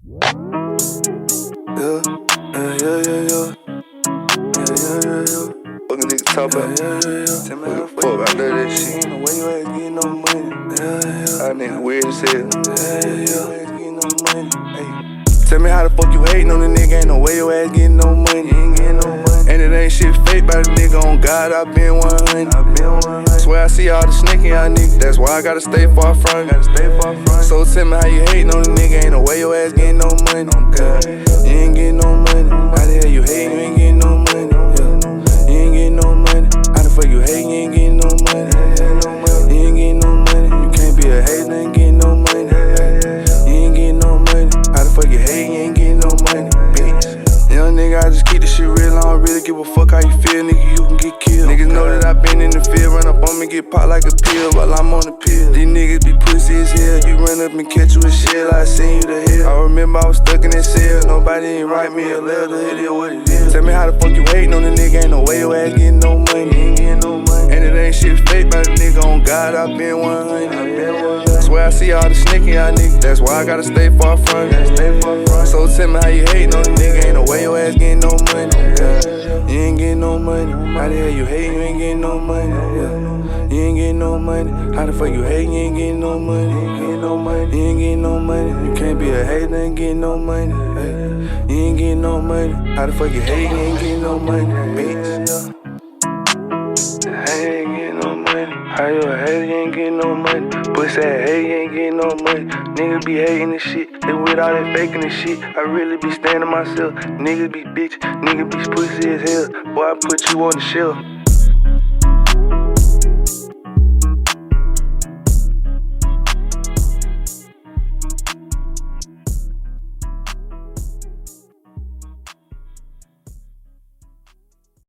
Yeah, yeah, yeah, yeah, yeah. Yeah, yeah, yeah, yeah. Fucking nigga talk about. Yeah, yeah, yeah. Tell me how the fuck about that shit. The way you ass getting no money. Yeah, yeah. That nigga weird as hell. Yeah, yeah, yeah. Ass getting no money. Hey. Tell me how the fuck you hating on the nigga. Ain't no way your ass getting no money. You ain't getting no money. And it ain't shit fake by the nigga. On God, I been 100. Swear I see all the snake in y'all niggas. That's why I gotta stay far from you. So tell me how you hating on the nigga. Ain't no way your ass getting no money. God, you ain't getting no money. How the hell you hating? You ain't getting no money. Yeah. You ain't getting no money. How the fuck you hating? You ain't getting no money. You ain't getting no money. You can't be a hater and getting no money. You ain't getting no money. How the fuck you hating? You ain't getting no money, bitch. Young nigga, I just keep this shit real. I don't really give a fuck how you feel, nigga. You can get killed. Niggas know that I been in the field. Run up on me, get popped like a pill while I'm on the pill. These niggas be pussy as hell. You run up and catch you a shell. I seen you to hell. I remember I was stuck in that cell. Nobody ain't write me a letter. It is what it is. Tell me how the fuck you hating on the nigga. Ain't no way your ass getting no money. You ain't getting no money. And it ain't shit fake by the nigga. On God, I been 100. Swear I see all the snake in y'all niggas. That's why I gotta stay far from you. So tell me how you hating on the nigga. Ain't no way your ass getting no money. Yeah. You ain't getting no money. How the hell you hating? You ain't getting no money. Yeah. You ain't getting no money. How the fuck you hating? You ain't getting no money. You ain't getting no money. You ain't getting no money. You can't be a hater and getting no money. Yeah. You ain't getting no money. How the fuck you hating? You ain't getting no money, bitch. I ain't getting no money. How you a hater? You ain't getting no money. Pussy ass hater, you ain't getting no money. Niggas be hating this shit. They with all that faking this shit. I really be standing myself. Niggas be bitch. Niggas be pussy as hell. Boy, I put you on the shelf.